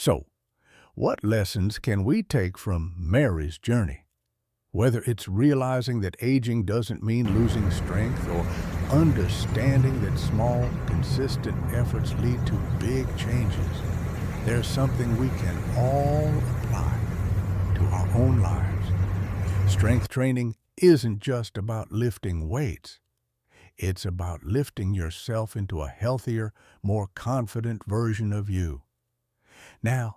So, what lessons can we take from Mary's journey? Whether it's realizing that aging doesn't mean losing strength or understanding that small, consistent efforts lead to big changes, there's something we can all apply to our own lives. Strength training isn't just about lifting weights. It's about lifting yourself into a healthier, more confident version of you. Now,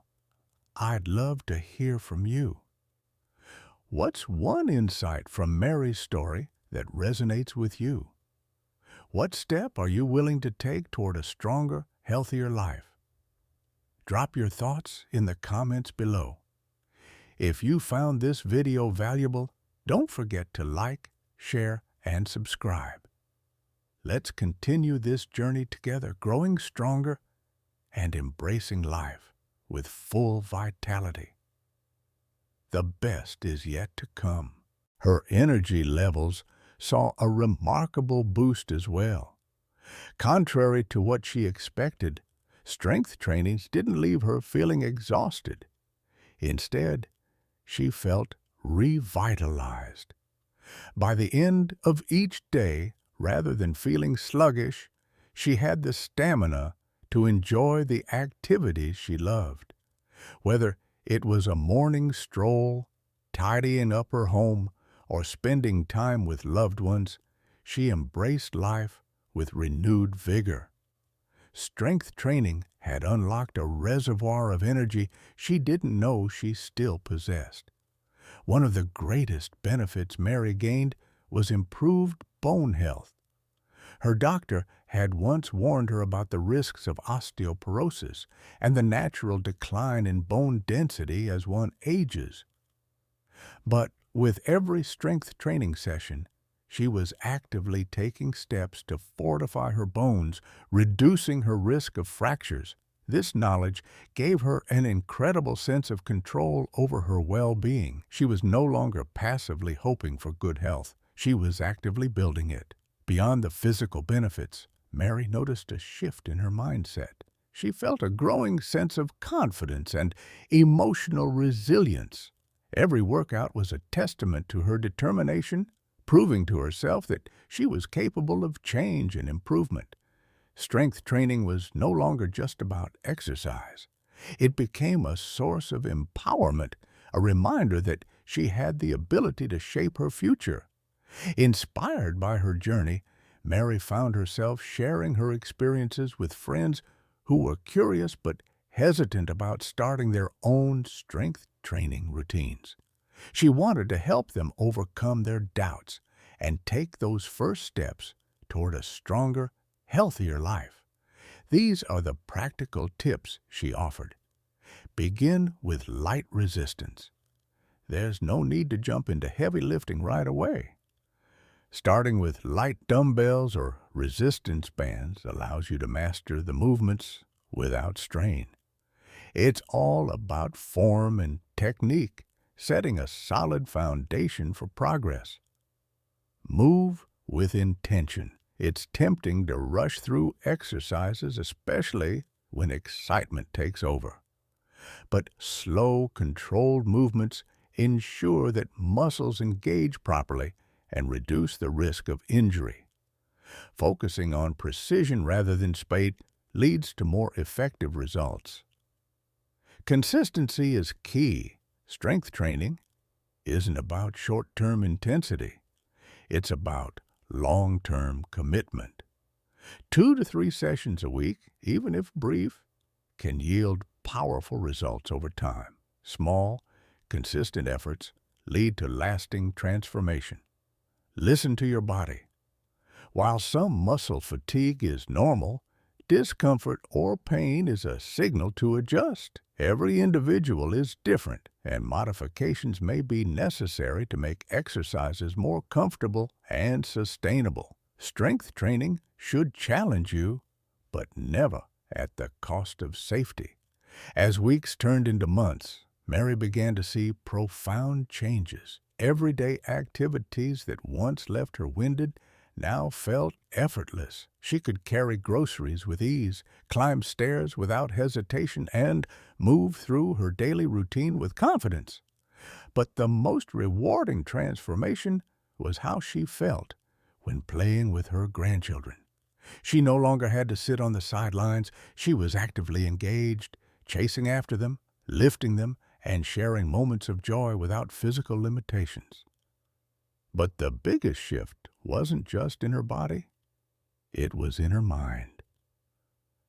I'd love to hear from you. What's one insight from Mary's story that resonates with you? What step are you willing to take toward a stronger, healthier life? Drop your thoughts in the comments below. If you found this video valuable, don't forget to like, share, and subscribe. Let's continue this journey together, growing stronger and embracing life with full vitality. The best is yet to come. Her energy levels saw a remarkable boost as well. Contrary to what she expected, strength trainings didn't leave her feeling exhausted. Instead, she felt revitalized. By the end of each day, rather than feeling sluggish, she had the stamina to enjoy the activities she loved. Whether it was a morning stroll, tidying up her home, or spending time with loved ones, she embraced life with renewed vigor. Strength training had unlocked a reservoir of energy she didn't know she still possessed. One of the greatest benefits Mary gained was improved bone health. Her doctor had once warned her about the risks of osteoporosis and the natural decline in bone density as one ages. But with every strength training session, she was actively taking steps to fortify her bones, reducing her risk of fractures. This knowledge gave her an incredible sense of control over her well-being. She was no longer passively hoping for good health. She was actively building it. Beyond the physical benefits, Mary noticed a shift in her mindset. She felt a growing sense of confidence and emotional resilience. Every workout was a testament to her determination, proving to herself that she was capable of change and improvement. Strength training was no longer just about exercise. It became a source of empowerment, a reminder that she had the ability to shape her future. Inspired by her journey, Mary found herself sharing her experiences with friends who were curious but hesitant about starting their own strength training routines. She wanted to help them overcome their doubts and take those first steps toward a stronger, healthier life. These are the practical tips she offered. Begin with light resistance. There's no need to jump into heavy lifting right away. Starting with light dumbbells or resistance bands allows you to master the movements without strain. It's all about form and technique, setting a solid foundation for progress. Move with intention. It's tempting to rush through exercises, especially when excitement takes over. But slow, controlled movements ensure that muscles engage properly and reduce the risk of injury. Focusing on precision rather than speed leads to more effective results. Consistency is key. Strength training isn't about short-term intensity. It's about long-term commitment. 2 to 3 sessions a week, even if brief, can yield powerful results over time. Small, consistent efforts lead to lasting transformation. Listen to your body. While some muscle fatigue is normal, discomfort or pain is a signal to adjust. Every individual is different, and modifications may be necessary to make exercises more comfortable and sustainable. Strength training should challenge you, but never at the cost of safety. As weeks turned into months, Mary began to see profound changes. Everyday activities that once left her winded now felt effortless. She could carry groceries with ease, climb stairs without hesitation, and move through her daily routine with confidence. But the most rewarding transformation was how she felt when playing with her grandchildren. She no longer had to sit on the sidelines. She was actively engaged, chasing after them, lifting them, and sharing moments of joy without physical limitations. But the biggest shift wasn't just in her body, it was in her mind.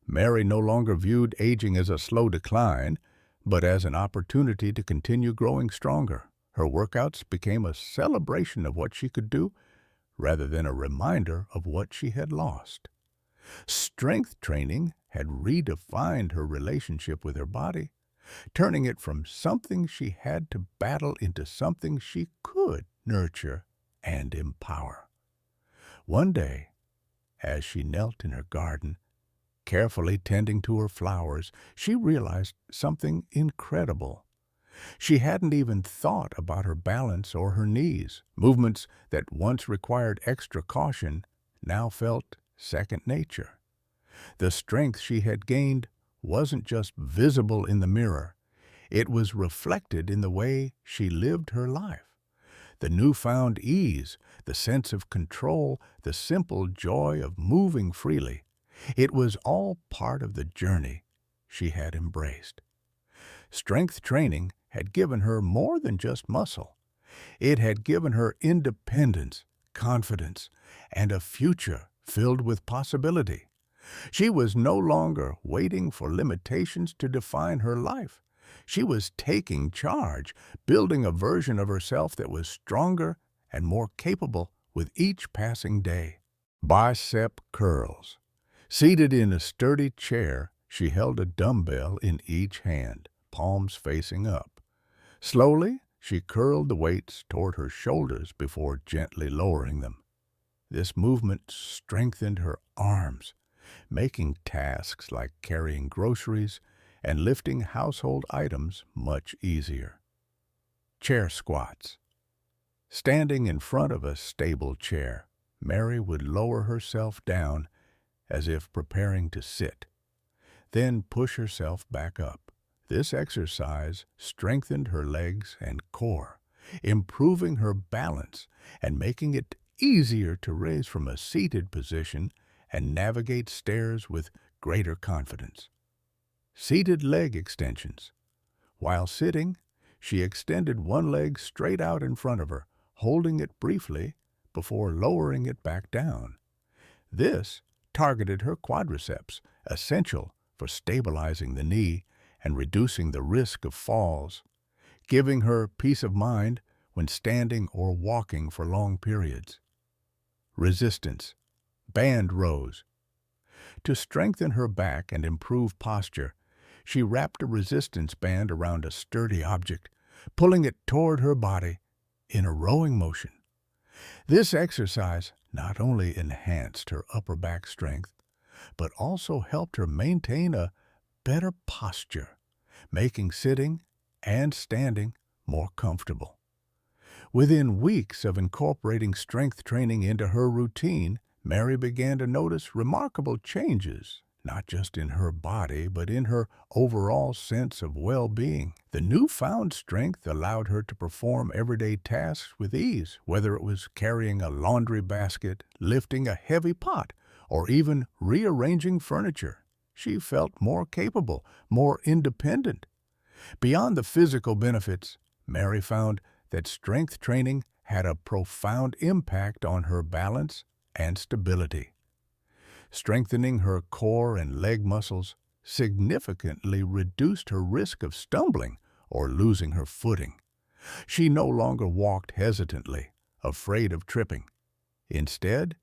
Mary no longer viewed aging as a slow decline, but as an opportunity to continue growing stronger. Her workouts became a celebration of what she could do rather than a reminder of what she had lost. Strength training had redefined her relationship with her body, turning it from something she had to battle into something she could nurture and empower. One day, as she knelt in her garden, carefully tending to her flowers, she realized something incredible. She hadn't even thought about her balance or her knees. Movements that once required extra caution now felt second nature. The strength she had gained wasn't just visible in the mirror, it was reflected in the way she lived her life. The newfound ease, the sense of control, the simple joy of moving freely, it was all part of the journey she had embraced. Strength training had given her more than just muscle. It had given her independence, confidence, and a future filled with possibility. She was no longer waiting for limitations to define her life. She was taking charge, building a version of herself that was stronger and more capable with each passing day. Bicep curls. Seated in a sturdy chair, she held a dumbbell in each hand, palms facing up. Slowly, she curled the weights toward her shoulders before gently lowering them. This movement strengthened her arms, making tasks like carrying groceries and lifting household items much easier. Chair squats. Standing in front of a stable chair, Mary would lower herself down as if preparing to sit, then push herself back up. This exercise strengthened her legs and core, improving her balance and making it easier to raise from a seated position and navigate stairs with greater confidence. Seated leg extensions. While sitting, she extended one leg straight out in front of her, holding it briefly before lowering it back down. This targeted her quadriceps, essential for stabilizing the knee and reducing the risk of falls, giving her peace of mind when standing or walking for long periods. Resistance. Band rows. To strengthen her back and improve posture, she wrapped a resistance band around a sturdy object, pulling it toward her body in a rowing motion. This exercise not only enhanced her upper back strength, but also helped her maintain a better posture, making sitting and standing more comfortable. Within weeks of incorporating strength training into her routine, Mary began to notice remarkable changes, not just in her body, but in her overall sense of well-being. The newfound strength allowed her to perform everyday tasks with ease, whether it was carrying a laundry basket, lifting a heavy pot, or even rearranging furniture. She felt more capable, more independent. Beyond the physical benefits, Mary found that strength training had a profound impact on her balance and stability. Strengthening her core and leg muscles significantly reduced her risk of stumbling or losing her footing. She no longer walked hesitantly, afraid of tripping. Instead,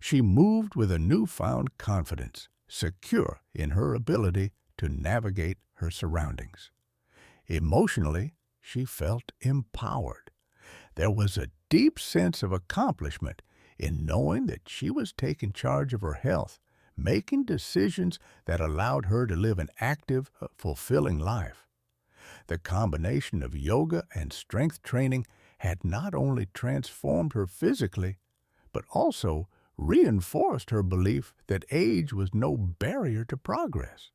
she moved with a newfound confidence, secure in her ability to navigate her surroundings. Emotionally, she felt empowered. There was a deep sense of accomplishment in knowing that she was taking charge of her health, making decisions that allowed her to live an active, fulfilling life. The combination of yoga and strength training had not only transformed her physically, but also reinforced her belief that age was no barrier to progress.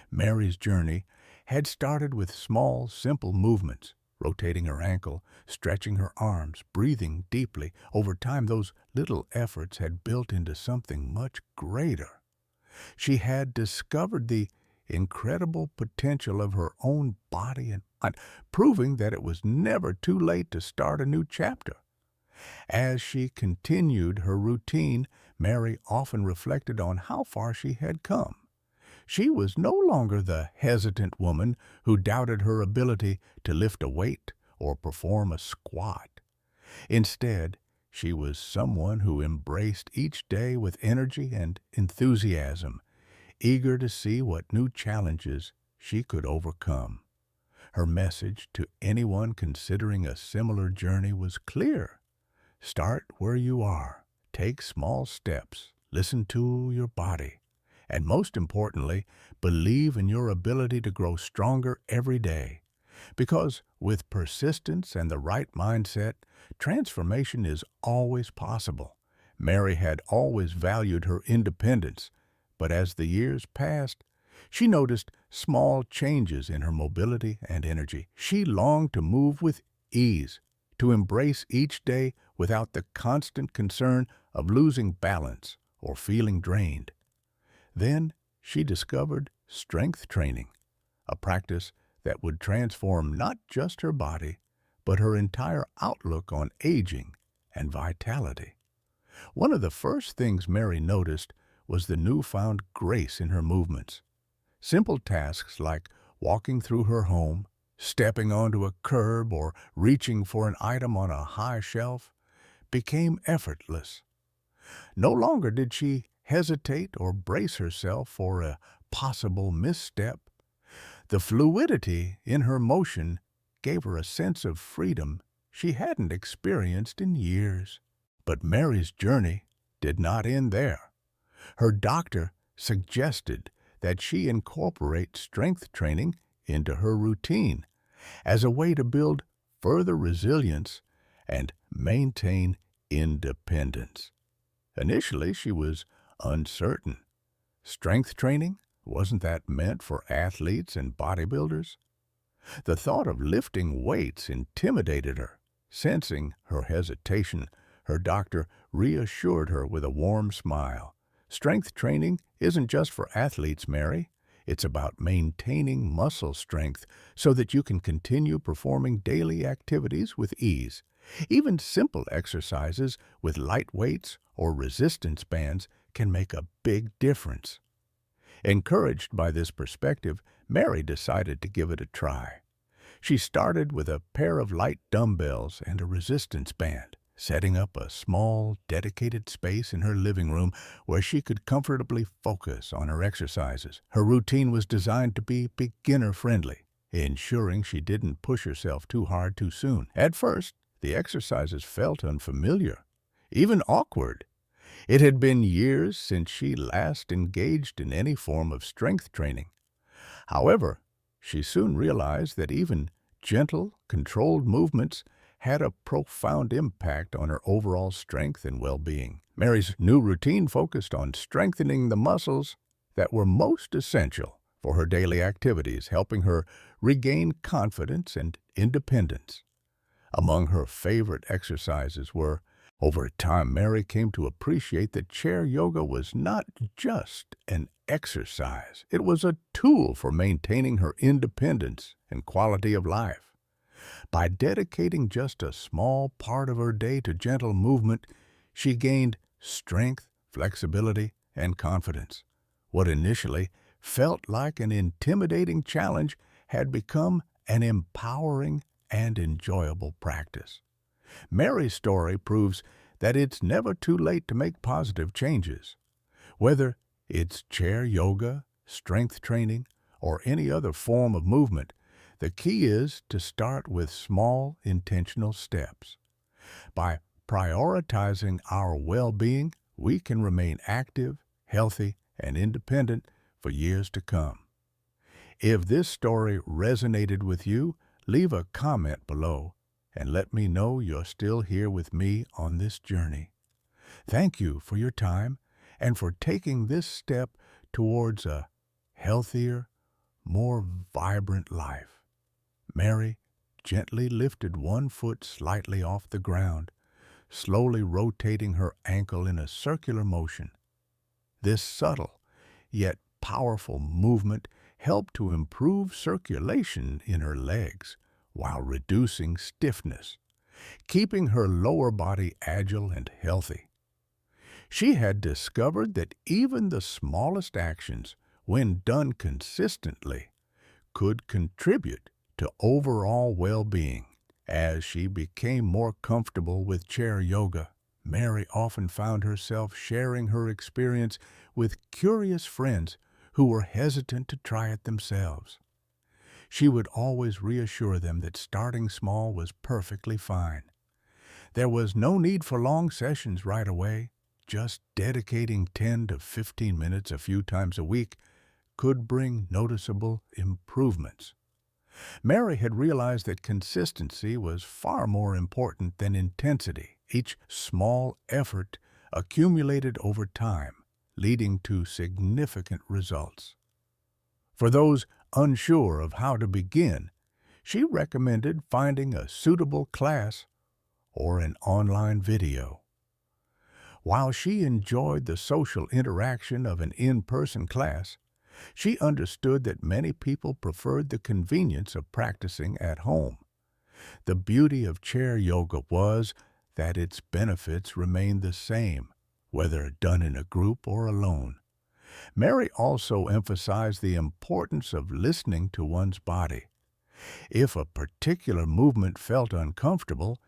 Mary's journey had started with small, simple movements, rotating her ankle, stretching her arms, breathing deeply. Over time, those little efforts had built into something much greater. She had discovered the incredible potential of her own body and mind, proving that it was never too late to start a new chapter. As she continued her routine, Mary often reflected on how far she had come. She was no longer the hesitant woman who doubted her ability to lift a weight or perform a squat. Instead, she was someone who embraced each day with energy and enthusiasm, eager to see what new challenges she could overcome. Her message to anyone considering a similar journey was clear. Start where you are, take small steps, listen to your body, and most importantly, believe in your ability to grow stronger every day. Because with persistence and the right mindset, transformation is always possible. Mary had always valued her independence, but as the years passed, she noticed small changes in her mobility and energy. She longed to move with ease, to embrace each day without the constant concern of losing balance or feeling drained. Then she discovered strength training, a practice that would transform not just her body, but her entire outlook on aging and vitality. One of the first things Mary noticed was the newfound grace in her movements. Simple tasks like walking through her home, stepping onto a curb, or reaching for an item on a high shelf became effortless. No longer did she hesitate or brace herself for a possible misstep. The fluidity in her motion gave her a sense of freedom she hadn't experienced in years. But Mary's journey did not end there. Her doctor suggested that she incorporate strength training into her routine as a way to build further resilience and maintain independence. Initially, she was uncertain. Strength training? Wasn't that meant for athletes and bodybuilders? The thought of lifting weights intimidated her. Sensing her hesitation, her doctor reassured her with a warm smile. Strength training isn't just for athletes, Mary. It's about maintaining muscle strength so that you can continue performing daily activities with ease. Even simple exercises with light weights or resistance bands can make a big difference. Encouraged by this perspective, Mary decided to give it a try. She started with a pair of light dumbbells and a resistance band, setting up a small, dedicated space in her living room where she could comfortably focus on her exercises. Her routine was designed to be beginner-friendly, ensuring she didn't push herself too hard too soon. At first, the exercises felt unfamiliar, even awkward. It had been years since she last engaged in any form of strength training. However, she soon realized that even gentle, controlled movements had a profound impact on her overall strength and well-being. Mary's new routine focused on strengthening the muscles that were most essential for her daily activities, helping her regain confidence and independence. Among her favorite exercises were, over time, Mary came to appreciate that chair yoga was not just an exercise. It was a tool for maintaining her independence and quality of life. By dedicating just a small part of her day to gentle movement, she gained strength, flexibility, and confidence. What initially felt like an intimidating challenge had become an empowering and enjoyable practice. Mary's story proves that it's never too late to make positive changes. Whether it's chair yoga, strength training, or any other form of movement, the key is to start with small, intentional steps. By prioritizing our well-being, we can remain active, healthy, and independent for years to come. If this story resonated with you, leave a comment below and let me know you're still here with me on this journey. Thank you for your time and for taking this step towards a healthier, more vibrant life." Mary gently lifted one foot slightly off the ground, slowly rotating her ankle in a circular motion. This subtle, yet powerful movement helped to improve circulation in her legs while reducing stiffness, keeping her lower body agile and healthy. She had discovered that even the smallest actions, when done consistently, could contribute to overall well-being. As she became more comfortable with chair yoga, Mary often found herself sharing her experience with curious friends who were hesitant to try it themselves. She would always reassure them that starting small was perfectly fine. There was no need for long sessions right away. Just dedicating 10 to 15 minutes a few times a week could bring noticeable improvements. Mary had realized that consistency was far more important than intensity. Each small effort accumulated over time, leading to significant results. For those unsure of how to begin, she recommended finding a suitable class or an online video. While she enjoyed the social interaction of an in-person class, she understood that many people preferred the convenience of practicing at home. The beauty of chair yoga was that its benefits remained the same, whether done in a group or alone. Mary also emphasized the importance of listening to one's body. If a particular movement felt uncomfortable,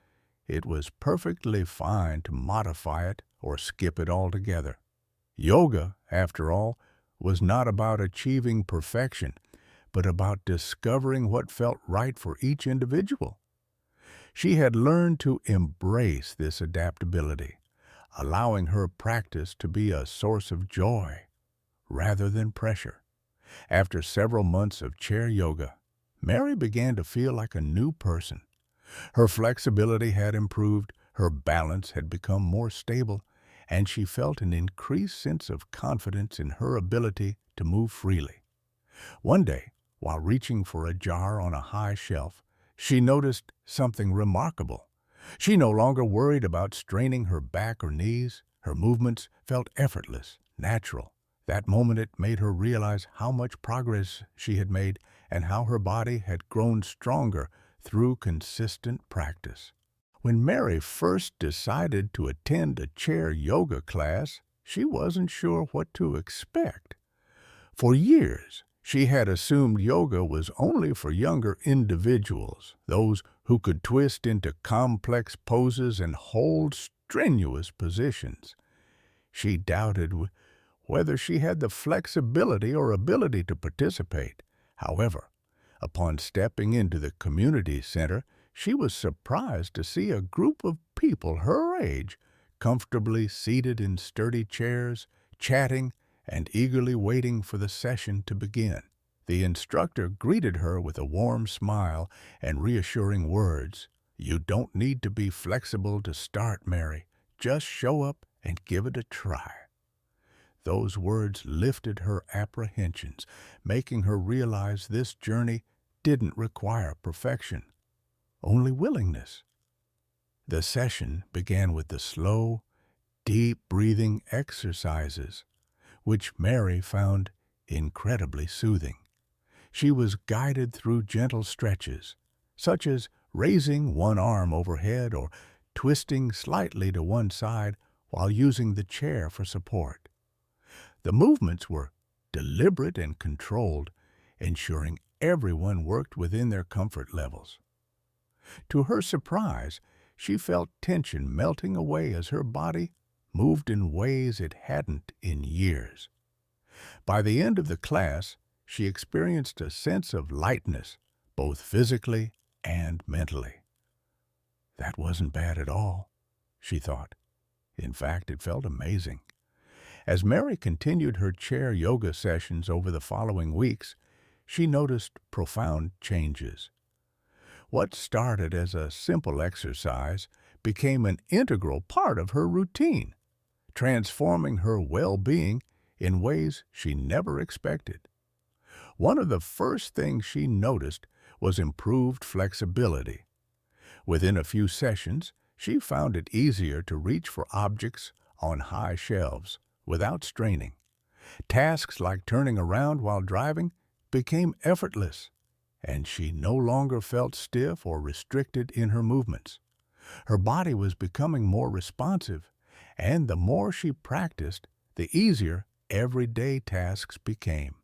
it was perfectly fine to modify it or skip it altogether. Yoga, after all, was not about achieving perfection, but about discovering what felt right for each individual. She had learned to embrace this adaptability, allowing her practice to be a source of joy rather than pressure. After several months of chair yoga, Mary began to feel like a new person. Her flexibility had improved, her balance had become more stable, and she felt an increased sense of confidence in her ability to move freely. One day, while reaching for a jar on a high shelf, she noticed something remarkable. She no longer worried about straining her back or knees. Her movements felt effortless, natural. That moment it made her realize how much progress she had made and how her body had grown stronger through consistent practice. When Mary first decided to attend a chair yoga class, she wasn't sure what to expect. For years, she had assumed yoga was only for younger individuals, those who could twist into complex poses and hold strenuous positions. She doubted whether she had the flexibility or ability to participate. However, upon stepping into the community center, she was surprised to see a group of people her age, comfortably seated in sturdy chairs, chatting and eagerly waiting for the session to begin. The instructor greeted her with a warm smile and reassuring words. "You don't need to be flexible to start, Mary. Just show up and give it a try." Those words lifted her apprehensions, making her realize this journey didn't require perfection, only willingness. The session began with the slow, deep breathing exercises, which Mary found incredibly soothing. She was guided through gentle stretches, such as raising one arm overhead or twisting slightly to one side while using the chair for support. The movements were deliberate and controlled, ensuring everyone worked within their comfort levels. To her surprise, she felt tension melting away as her body moved in ways it hadn't in years. By the end of the class, she experienced a sense of lightness, both physically and mentally. That wasn't bad at all, she thought. In fact, it felt amazing. As Mary continued her chair yoga sessions over the following weeks, she noticed profound changes. What started as a simple exercise became an integral part of her routine. transforming her well-being in ways she never expected. One of the first things she noticed was improved flexibility. Within a few sessions, she found it easier to reach for objects on high shelves without straining. Tasks like turning around while driving became effortless, and she no longer felt stiff or restricted in her movements. Her body was becoming more responsive, and the more she practiced, the easier everyday tasks became.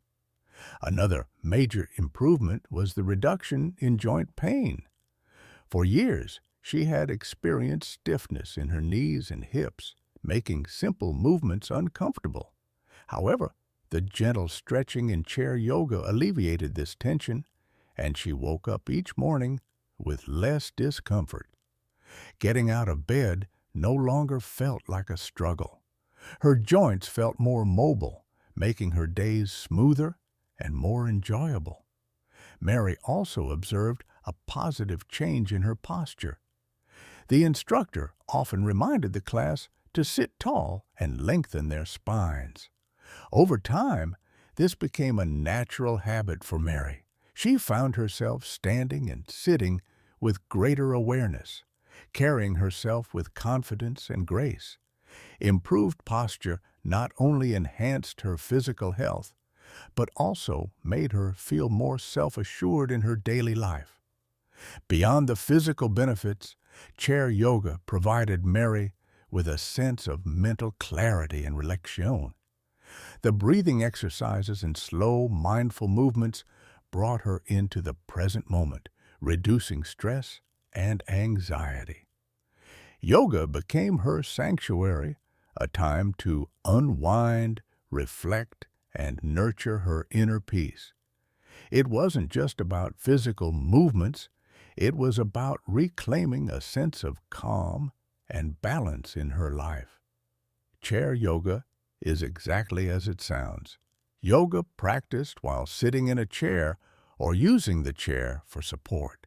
Another major improvement was the reduction in joint pain. For years, she had experienced stiffness in her knees and hips, making simple movements uncomfortable. However, the gentle stretching in chair yoga alleviated this tension, and she woke up each morning with less discomfort. Getting out of bed no longer felt like a struggle. Her joints felt more mobile, making her days smoother and more enjoyable. Mary also observed a positive change in her posture. The instructor often reminded the class to sit tall and lengthen their spines. Over time, this became a natural habit for Mary. She found herself standing and sitting with greater awareness, carrying herself with confidence and grace. Improved posture not only enhanced her physical health, but also made her feel more self-assured in her daily life. Beyond the physical benefits, chair yoga provided Mary with a sense of mental clarity and relaxation. The breathing exercises and slow, mindful movements brought her into the present moment, reducing stress and anxiety. Yoga became her sanctuary, a time to unwind, reflect, and nurture her inner peace. It wasn't just about physical movements, it was about reclaiming a sense of calm and balance in her life. Chair yoga is exactly as it sounds. Yoga practiced while sitting in a chair or using the chair for support.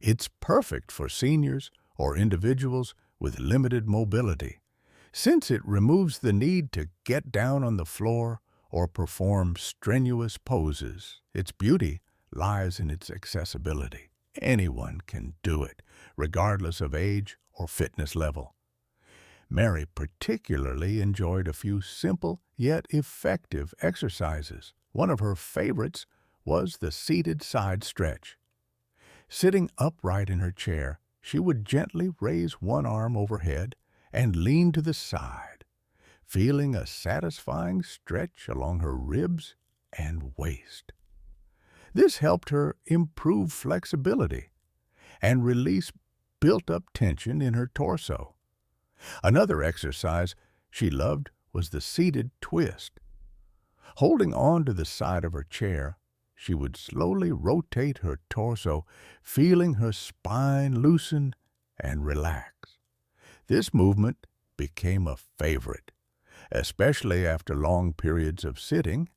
It's perfect for seniors or individuals with limited mobility, since it removes the need to get down on the floor or perform strenuous poses. Its beauty lies in its accessibility. Anyone can do it, regardless of age or fitness level. Mary particularly enjoyed a few simple yet effective exercises. One of her favorites was the seated side stretch. Sitting upright in her chair, she would gently raise one arm overhead and lean to the side, feeling a satisfying stretch along her ribs and waist. This helped her improve flexibility and release built-up tension in her torso. Another exercise she loved was the seated twist. Holding on to the side of her chair, she would slowly rotate her torso, feeling her spine loosen and relax. This movement became a favorite, especially after long periods of sitting,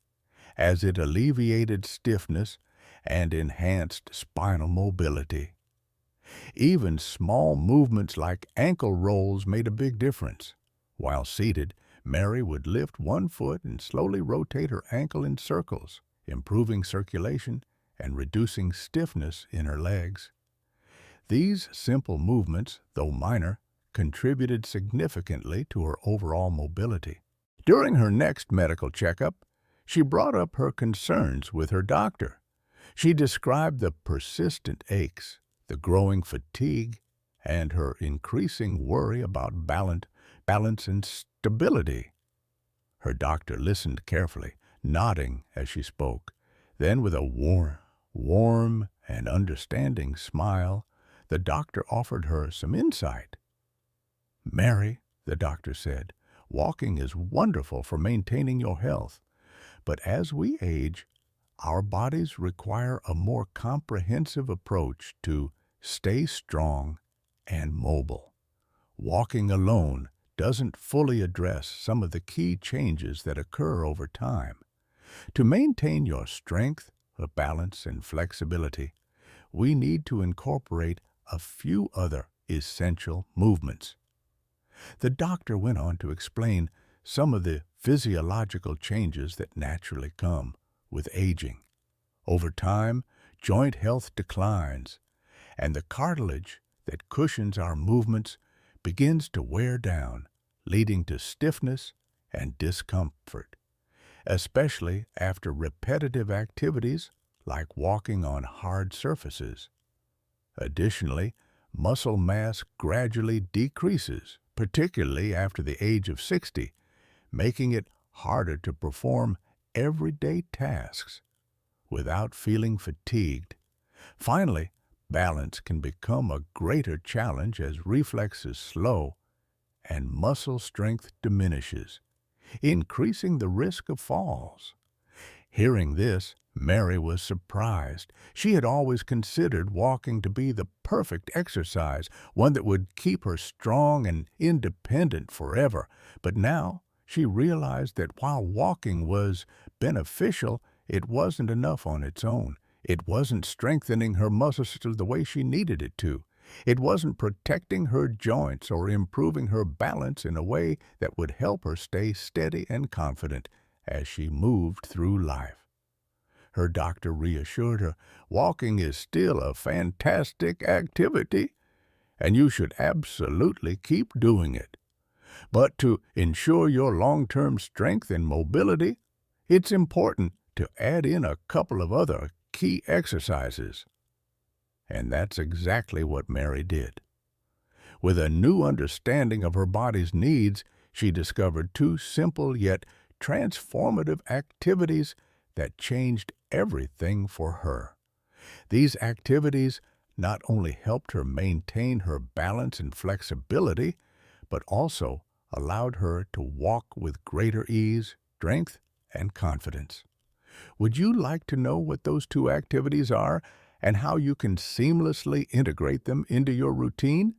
as it alleviated stiffness and enhanced spinal mobility. Even small movements like ankle rolls made a big difference. While seated, Mary would lift one foot and slowly rotate her ankle in circles, improving circulation and reducing stiffness in her legs. These simple movements, though minor, contributed significantly to her overall mobility. During her next medical checkup, she brought up her concerns with her doctor. She described the persistent aches, the growing fatigue, and her increasing worry about balance and stability. Her doctor listened carefully, nodding as she spoke. Then, with a warm and understanding smile, the doctor offered her some insight. "Mary," the doctor said, "walking is wonderful for maintaining your health, but as we age, our bodies require a more comprehensive approach to stay strong and mobile. Walking alone doesn't fully address some of the key changes that occur over time. To maintain your strength, balance, and flexibility, we need to incorporate a few other essential movements." The doctor went on to explain some of the physiological changes that naturally come with aging. Over time, joint health declines, and the cartilage that cushions our movements begins to wear down, leading to stiffness and discomfort, especially after repetitive activities like walking on hard surfaces. Additionally, muscle mass gradually decreases, particularly after the age of 60, making it harder to perform everyday tasks without feeling fatigued. Finally, balance can become a greater challenge as reflexes slow and muscle strength diminishes, increasing the risk of falls. Hearing this, Mary was surprised. She had always considered walking to be the perfect exercise, one that would keep her strong and independent forever. But now she realized that while walking was beneficial, it wasn't enough on its own. It wasn't strengthening her muscles the way she needed it to. It wasn't protecting her joints or improving her balance in a way that would help her stay steady and confident as she moved through life. Her doctor reassured her, walking is still a fantastic activity, and you should absolutely keep doing it. But to ensure your long-term strength and mobility, it's important to add in a couple of other key exercises. And that's exactly what Mary did. With a new understanding of her body's needs, she discovered two simple yet transformative activities that changed everything for her. These activities not only helped her maintain her balance and flexibility, but also allowed her to walk with greater ease, strength, and confidence. Would you like to know what those two activities are and how you can seamlessly integrate them into your routine?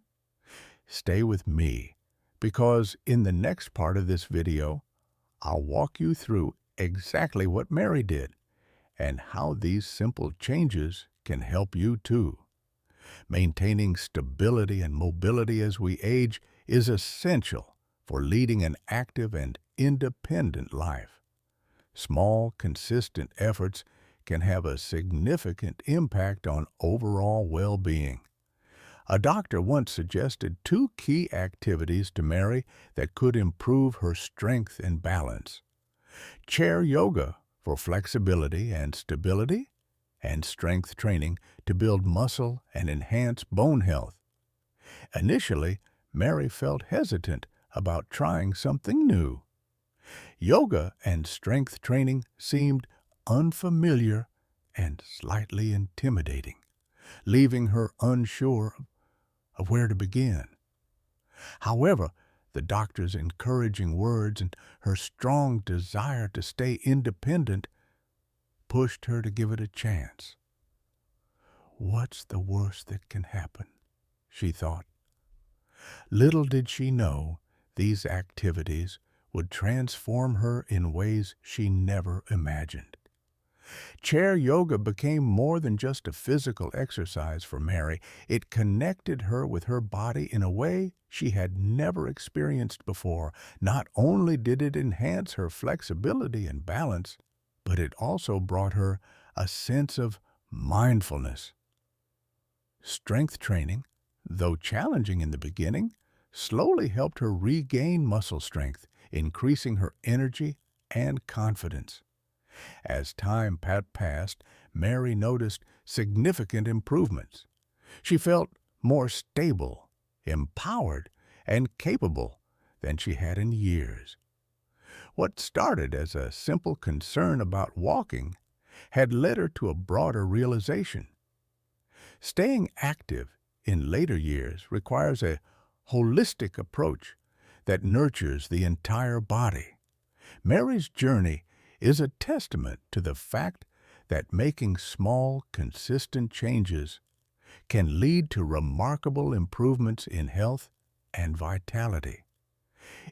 Stay with me, because in the next part of this video, I'll walk you through exactly what Mary did and how these simple changes can help you too. Maintaining stability and mobility as we age is essential for leading an active and independent life. Small, consistent efforts can have a significant impact on overall well-being. A doctor once suggested two key activities to Mary that could improve her strength and balance: chair yoga for flexibility and stability, and strength training to build muscle and enhance bone health. Initially, Mary felt hesitant about trying something new. Yoga and strength training seemed unfamiliar and slightly intimidating, leaving her unsure of where to begin. However, the doctor's encouraging words and her strong desire to stay independent pushed her to give it a chance. What's the worst that can happen? She thought. Little did she know these activities would transform her in ways she never imagined. Chair yoga became more than just a physical exercise for Mary. It connected her with her body in a way she had never experienced before. Not only did it enhance her flexibility and balance, but it also brought her a sense of mindfulness. Strength training, though challenging in the beginning, slowly helped her regain muscle strength, increasing her energy and confidence. As time passed, Mary noticed significant improvements. She felt more stable, empowered, and capable than she had in years. What started as a simple concern about walking had led her to a broader realization. Staying active in later years requires a holistic approach that nurtures the entire body. Mary's journey is a testament to the fact that making small, consistent changes can lead to remarkable improvements in health and vitality.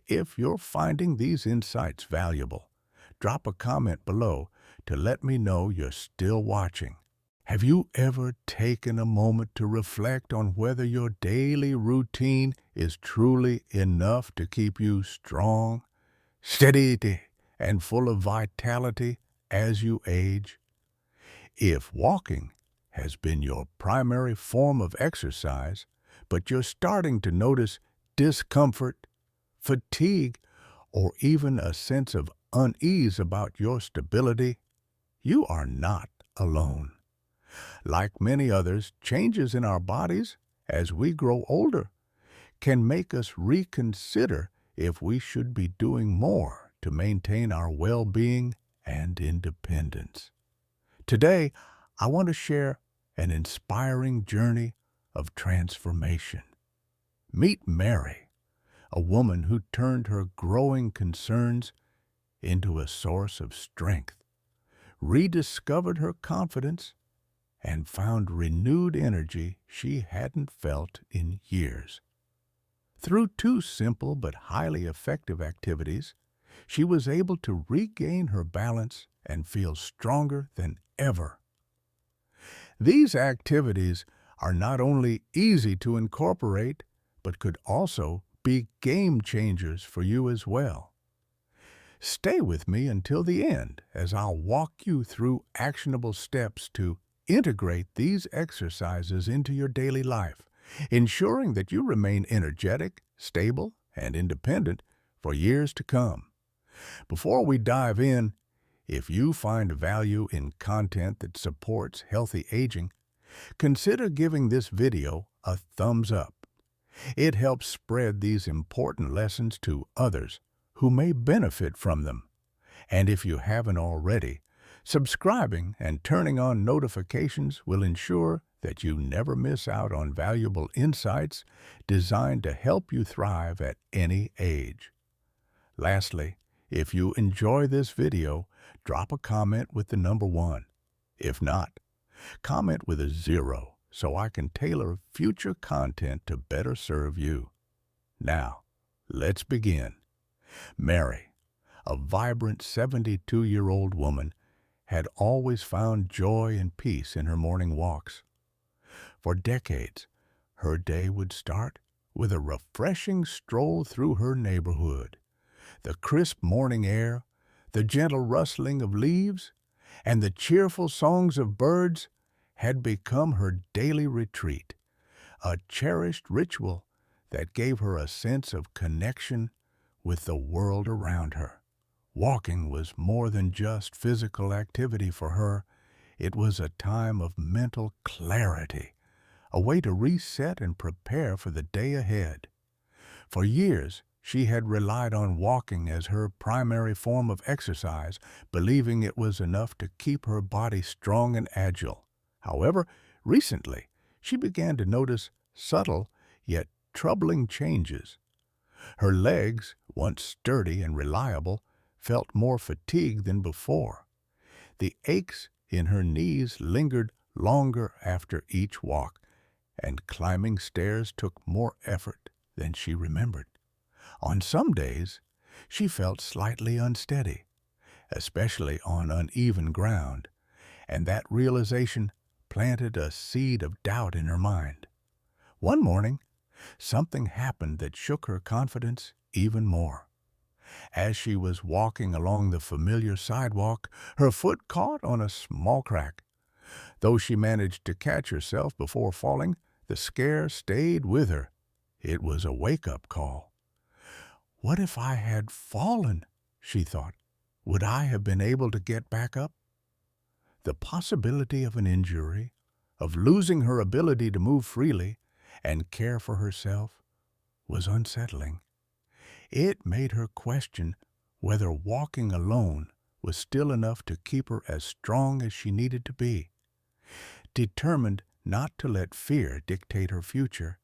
If you're finding these insights valuable, drop a comment below to let me know you're still watching. Have you ever taken a moment to reflect on whether your daily routine is truly enough to keep you strong, steady, and full of vitality as you age? If walking has been your primary form of exercise, but you're starting to notice discomfort, fatigue, or even a sense of unease about your stability, you are not alone. Like many others, changes in our bodies as we grow older can make us reconsider if we should be doing more to maintain our well-being and independence. Today, I want to share an inspiring journey of transformation. Meet Mary, a woman who turned her growing concerns into a source of strength, rediscovered her confidence, and found renewed energy she hadn't felt in years. Through two simple but highly effective activities, she was able to regain her balance and feel stronger than ever. These activities are not only easy to incorporate, but could also be game changers for you as well. Stay with me until the end as I'll walk you through actionable steps to integrate these exercises into your daily life, ensuring that you remain energetic, stable, and independent for years to come. Before we dive in, if you find value in content that supports healthy aging, consider giving this video a thumbs up. It helps spread these important lessons to others who may benefit from them. And if you haven't already, subscribing and turning on notifications will ensure that you never miss out on valuable insights designed to help you thrive at any age. Lastly, if you enjoy this video, drop a comment with the number 1. If not, comment with a 0 so I can tailor future content to better serve you. Now, let's begin. Mary, a vibrant 72-year-old woman, had always found joy and peace in her morning walks. For decades, her day would start with a refreshing stroll through her neighborhood. The crisp morning air, the gentle rustling of leaves, and the cheerful songs of birds had become her daily retreat, a cherished ritual that gave her a sense of connection with the world around her. Walking was more than just physical activity for her. It was a time of mental clarity, a way to reset and prepare for the day ahead. For years, she had relied on walking as her primary form of exercise, believing it was enough to keep her body strong and agile. However, recently, she began to notice subtle yet troubling changes. Her legs, once sturdy and reliable, felt more fatigued than before. The aches in her knees lingered longer after each walk, and climbing stairs took more effort than she remembered. On some days, she felt slightly unsteady, especially on uneven ground, and that realization planted a seed of doubt in her mind. One morning, something happened that shook her confidence even more. As she was walking along the familiar sidewalk, her foot caught on a small crack. Though she managed to catch herself before falling, the scare stayed with her. It was a wake-up call. What if I had fallen? She thought. Would I have been able to get back up? The possibility of an injury, of losing her ability to move freely and care for herself, was unsettling. It made her question whether walking alone was still enough to keep her as strong as she needed to be. Determined not to let fear dictate her future,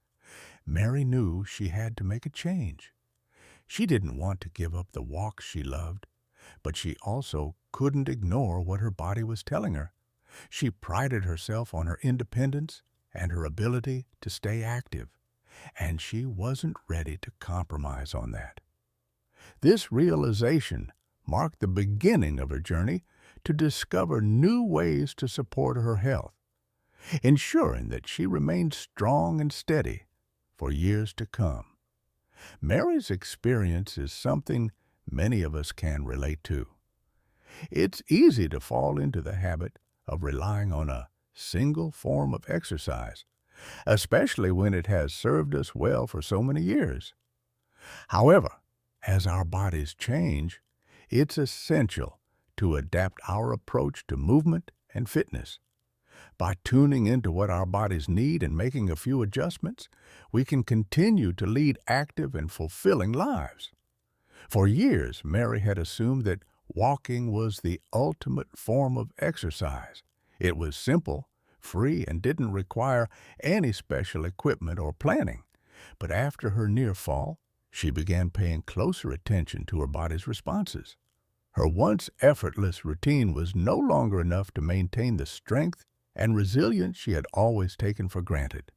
Mary knew she had to make a change. She didn't want to give up the walks she loved, but she also couldn't ignore what her body was telling her. She prided herself on her independence and her ability to stay active, and she wasn't ready to compromise on that. This realization marked the beginning of her journey to discover new ways to support her health, ensuring that she remained strong and steady for years to come. Mary's experience is something many of us can relate to. It's easy to fall into the habit of relying on a single form of exercise, especially when it has served us well for so many years. However, as our bodies change, it's essential to adapt our approach to movement and fitness. By tuning into what our bodies need and making a few adjustments, we can continue to lead active and fulfilling lives. For years, Mary had assumed that walking was the ultimate form of exercise. It was simple, free, and didn't require any special equipment or planning. But after her near fall, she began paying closer attention to her body's responses. Her once effortless routine was no longer enough to maintain the strength and resilience she had always taken for granted.